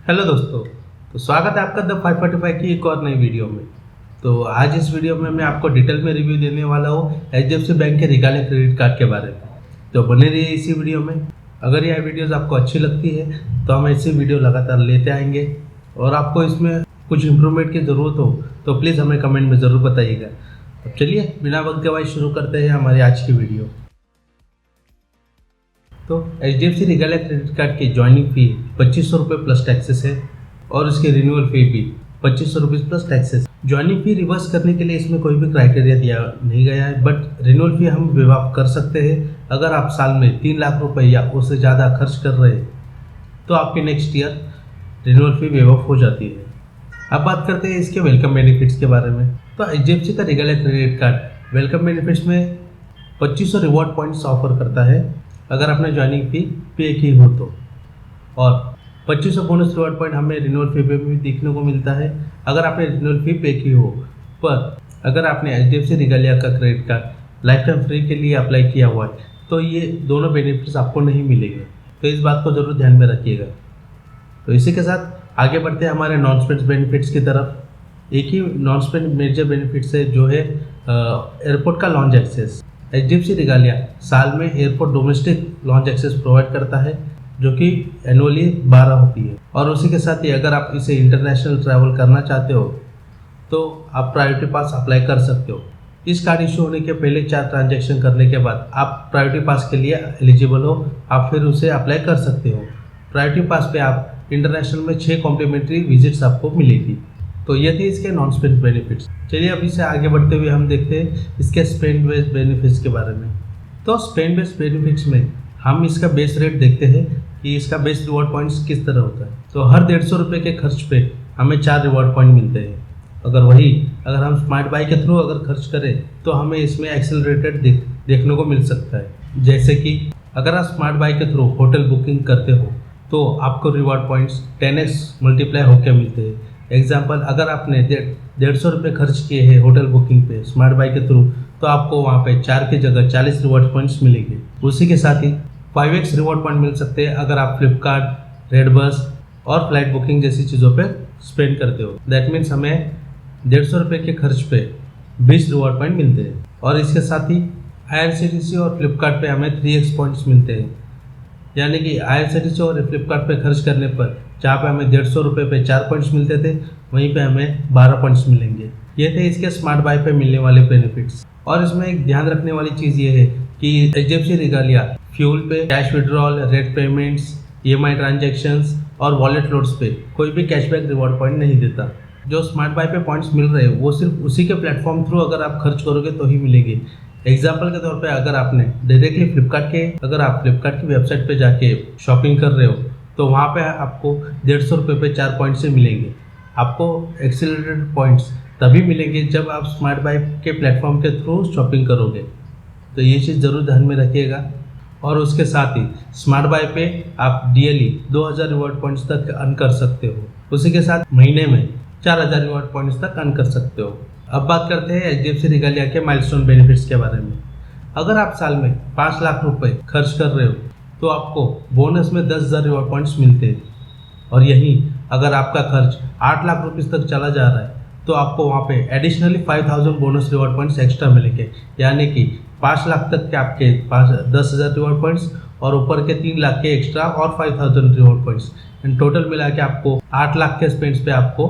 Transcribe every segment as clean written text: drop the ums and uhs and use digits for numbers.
Hello दोस्तों। तो स्वागत है आपका द 545 की एक और नई वीडियो में। तो आज इस वीडियो में मैं आपको डिटेल में रिव्यू देने वाला हूँ HDFC बैंक के रिगालिया क्रेडिट कार्ड के बारे में। तो बने रहिए इसी वीडियो में। अगर यह वीडियोस आपको अच्छी लगती है तो हम ऐसी वीडियो लगातार लेते आएंगे, और आपको इसमें कुछ इम्प्रूवमेंट की ज़रूरत हो तो प्लीज़ हमें कमेंट में ज़रूर बताइएगा। अब चलिए बिना वक्त गवाए शुरू करते हैं हमारी आज की वीडियो। तो HDFC रिगालिया क्रेडिट कार्ड की ज्वाइनिंग फ़ी 2500 रुपये प्लस टैक्सेस है, और इसकी रिन्यूअल फ़ी भी 2500 रुपीज़ प्लस टैक्सेस। ज्वाइनिंग फ़ी रिवर्स करने के लिए इसमें कोई भी क्राइटेरिया दिया नहीं गया है, बट रिन्यूअल फ़ी हम वेव कर सकते हैं। अगर आप साल में 3 लाख रुपए या उससे ज़्यादा खर्च कर रहे हैं तो आपकी next year renewal fee wave of हो जाती है। अब बात करते हैं इसके वेलकम बेनिफिट्स के बारे में। तो HDFC का regalia credit card welcome benefits में 2500 रिवॉर्ड पॉइंट्स ऑफर करता है अगर आपने ज्वाइनिंग फ़ी पे की हो तो, और 2500 बोनस रिवॉर्ड पॉइंट हमें रिन्यूअल फ़ी पे भी देखने को मिलता है अगर आपने रिन्यूअल फ़ी पे की हो। पर अगर आपने HDFC रिगालिया का credit card life time free के लिए अप्लाई किया हुआ है तो ये दोनों बेनिफिट्स आपको नहीं मिलेंगे, तो इस बात को ज़रूर ध्यान में रखिएगा। तो इसी के साथ आगे बढ़ते हैं हमारे नॉन स्पेंड बेनिफिट्स की तरफ। एक ही नॉन स्पेंड मेजर बेनिफिट्स है जो है एयरपोर्ट का लॉन्च एक्सेस। HDFC रिगालिया साल में airport domestic lounge access provide करता है जो कि एनुअली 12 होती है, और उसी के साथ ही अगर आप इसे इंटरनेशनल ट्रैवल करना चाहते हो तो आप प्रायोरिटी पास अप्लाई कर सकते हो। इस कार्ड इशू होने के पहले 4 ट्रांजैक्शन करने के बाद आप प्रायोरिटी पास के लिए एलिजिबल हो, आप फिर उसे अप्लाई कर सकते हो। प्रायोरिटी पास पे आप इंटरनेशनल में 6 कॉम्प्लीमेंट्री विजिट्स आपको मिलेगी। तो ये थे इसके नॉन स्पेंड बेनिफिट्स। चलिए अभी से आगे बढ़ते हुए हम देखते हैं इसके स्पेंड बेस्ड बेनिफिट्स के बारे में। तो स्पेंड बेस्ड बेनिफिट्स में हम इसका बेस रेट देखते हैं कि इसका बेस रिवॉर्ड पॉइंट्स किस तरह होता है। तो हर 150 रुपये के खर्च पे हमें 4 रिवॉर्ड पॉइंट मिलते हैं। अगर हम स्मार्ट बाई के थ्रू अगर खर्च करें तो हमें इसमें एक्सेलरेटेड देखने को मिल सकता है। जैसे कि अगर आप स्मार्ट बाई के थ्रू होटल बुकिंग करते हो तो आपको रिवॉर्ड पॉइंट्स 10x मल्टीप्लाई होकर मिलते हैं। एग्जाम्पल, अगर आपने 150 रुपये खर्च किए हैं होटल बुकिंग पे स्मार्ट बाई के थ्रू तो आपको वहाँ पे 4 की जगह 40 रिवॉर्ड पॉइंट्स मिलेंगे। उसी के साथ ही 5x रिवॉर्ड पॉइंट मिल सकते हैं अगर आप फ्लिपकार्ट, रेडबस और फ्लाइट बुकिंग जैसी चीज़ों पे स्पेंड करते हो। दैट मीन्स हमें 150 रुपये के खर्च पे 20 रिवॉर्ड पॉइंट मिलते हैं। और इसके साथ ही IRCTC और फ्लिपकार्ट पे हमें 3x पॉइंट्स मिलते हैं। यानी कि IRCTC और फ्लिपकार्ट पे खर्च करने पर जहाँ पे हमें 150 रुपये पे 4 पॉइंट्स मिलते थे वहीं पे हमें 12 पॉइंट्स मिलेंगे। ये थे इसके स्मार्ट बाई पे मिलने वाले बेनिफिट्स। और इसमें एक ध्यान रखने वाली चीज़ ये है कि HDFC रिगालिया फ्यूल पे, cash withdrawal, rate payments, EMI transactions और वॉलेट लोड्स पे कोई भी कैशबैक रिवॉर्ड पॉइंट नहीं देता। जो स्मार्ट बाई पे पॉइंट्स मिल रहे हैं वो सिर्फ उसी के प्लेटफॉर्म थ्रू अगर आप खर्च करोगे तो ही मिलेंगे। एग्जाम्पल के तौर पे अगर आपने डायरेक्टली फ्लिपकार्ट की वेबसाइट पे जाके शॉपिंग कर रहे हो तो वहाँ पे आपको 150 रुपये पे 4 पॉइंट से मिलेंगे। आपको एक्सेलरेटेड पॉइंट्स तभी मिलेंगे जब आप स्मार्ट बाई के प्लेटफॉर्म के थ्रू शॉपिंग करोगे। तो ये चीज़ ज़रूर ध्यान में रखिएगा। और उसके साथ ही स्मार्ट बाई पे आप डेली 2000 रिवॉर्ड पॉइंट्स तक अर्न कर सकते हो। उसी के साथ महीने में 4000 रिवॉर्ड पॉइंट्स तक अर्न कर सकते हो। अब बात करते हैं HDFC रिगालिया के माइलस्टोन बेनिफिट्स के बारे में। अगर आप साल में 5 लाख रुपए खर्च कर रहे हो तो आपको बोनस में 10,000 रिवॉर्ड पॉइंट्स मिलते हैं। और यही अगर आपका खर्च 8 लाख रुपीज़ तक चला जा रहा है तो आपको वहाँ पे additionally 5000 bonus reward points extra मिलेंगे। यानी कि 5 लाख तक के आपके 10,000 रिवॉर्ड पॉइंट्स और ऊपर के 3 लाख के एक्स्ट्रा और 5000 रिवॉर्ड पॉइंट्स, इन टोटल मिला के आपको 8 लाख के स्पेंड्स पे आपको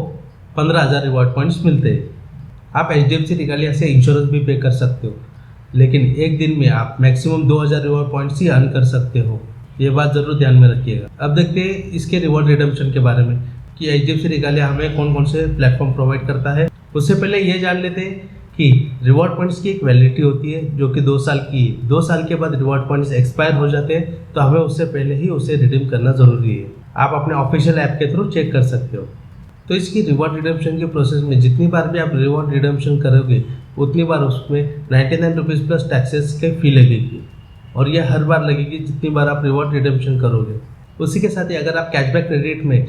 15,000 रिवॉर्ड पॉइंट्स मिलते हैं। आप HDFC रिगालिया से इंश्योरेंस भी पे कर सकते हो, लेकिन एक दिन में आप मैक्सिमम 2000 रिवॉर्ड पॉइंट्स ही अर्न कर सकते हो। ये बात ज़रूर ध्यान में रखिएगा। अब देखते हैं इसके रिवॉर्ड रिडम्पशन के बारे में कि HDFC रिगालिया हमें कौन कौन से प्लेटफॉर्म प्रोवाइड करता है। उससे पहले ये जान लेते हैं कि रिवॉर्ड पॉइंट्स की एक वैलिडिटी होती है जो कि 2 साल की है। 2 साल के बाद रिवॉर्ड पॉइंट्स एक्सपायर हो जाते हैं तो हमें उससे पहले ही उसे रिडीम करना ज़रूरी है। आप अपने ऑफिशियल ऐप के थ्रू चेक कर सकते हो। तो इसकी रिवॉर्ड रिडम्पशन के प्रोसेस में जितनी बार भी आप रिवॉर्ड रिडम्पशन करोगे उतनी बार उसमें 99 रुपीज़ प्लस टैक्सेस के फ़ी लगेगी, और यह हर बार लगेगी जितनी बार आप रिवॉर्ड रिडम्पशन करोगे। उसी के साथ ही अगर आप कैशबैक क्रेडिट में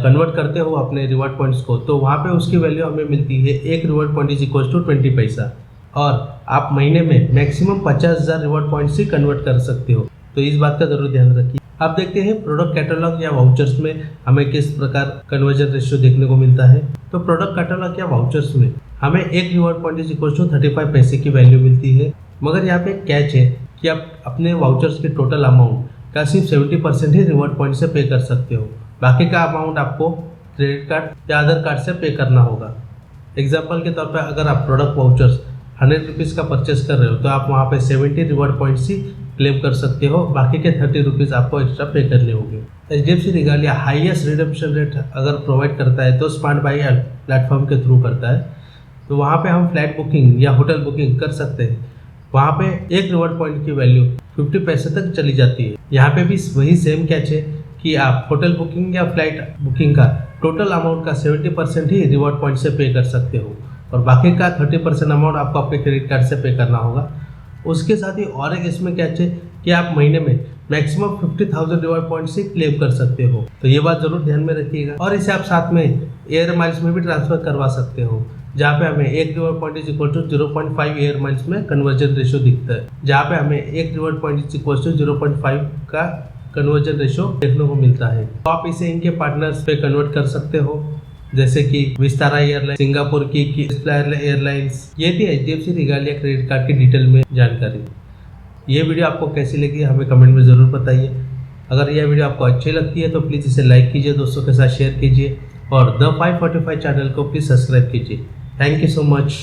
कन्वर्ट करते हो अपने रिवॉर्ड पॉइंट्स को तो वहाँ पे उसकी वैल्यू हमें मिलती है 1 reward point is equal to 20 पैसा, और आप महीने में मैक्सिमम 50,000 रिवॉर्ड पॉइंट्स ही कन्वर्ट कर सकते हो। तो इस बात का ज़रूर ध्यान रखिए। आप देखते हैं प्रोडक्ट कैटलॉग या वाउचर्स में हमें किस प्रकार कन्वर्जन रेशियो देखने को मिलता है। तो प्रोडक्ट कैटलॉग या वाउचर्स में हमें एक reward point is equal to 35 पैसे की वैल्यू मिलती है। मगर यहाँ पे कैच है कि आप अपने वाउचर्स के टोटल अमाउंट का सिर्फ 70% ही रिवॉर्ड पॉइंट से पे कर सकते हो। बाकी का अमाउंट आपको क्रेडिट कार्ड या अदर कार्ड से पे करना होगा। एग्जाम्पल के तौर पर अगर आप प्रोडक्ट वाउचर्स 100 रुपीज़ का परचेस कर रहे हो तो आप वहाँ पे 70 रिवॉर्ड पॉइंट्स ही क्लेम कर सकते हो, बाकी के 30 रुपीज़ आपको एक्स्ट्रा पे करने होंगे। HDFC regalia highest redemption rate अगर प्रोवाइड करता है तो स्मार्ट बाई प्लेटफॉर्म के थ्रू करता है। तो वहाँ पे हम फ्लाइट बुकिंग या होटल बुकिंग कर सकते हैं। वहाँ पे एक रिवॉर्ड पॉइंट की वैल्यू 50 पैसे तक चली जाती है। यहाँ पे भी वही सेम कैच है कि आप होटल बुकिंग या फ्लाइट बुकिंग का टोटल अमाउंट का 70% ही रिवॉर्ड पॉइंट से पे कर सकते हो और बाकी का 30% अमाउंट आपको अपने क्रेडिट कार्ड से पे करना होगा। उसके साथ ही और एक इसमें कैच है कि आप महीने में मैक्सिमम 50,000 रिवॉर्ड पॉइंट से क्लेम कर सकते हो। तो ये बात जरूर ध्यान में रखिएगा। और इसे आप साथ में एयर माइल्स में भी ट्रांसफर करवा सकते हो, जहाँ पे हमें एक reward point is equal to 0.5 air miles में कन्वर्जन रेशियो दिखता है, जहाँ पे हमें एक reward point is equal to 0.5 का कन्वर्जन रेशियो देखने को मिलता है। तो आप इसे इनके पार्टनर्स पे कन्वर्ट कर सकते हो, जैसे कि विस्तारा एयरलाइन, सिंगापुर की एयरलाइंस। ये थी HDFC रिगालिया क्रेडिट कार्ड की डिटेल में जानकारी। ये वीडियो आपको कैसी लगी हमें कमेंट में ज़रूर बताइए। अगर यह वीडियो आपको अच्छी लगती है तो प्लीज़ इसे लाइक कीजिए, दोस्तों के साथ शेयर कीजिए और द 545 चैनल को प्लीज़ सब्सक्राइब कीजिए। Thank you so much.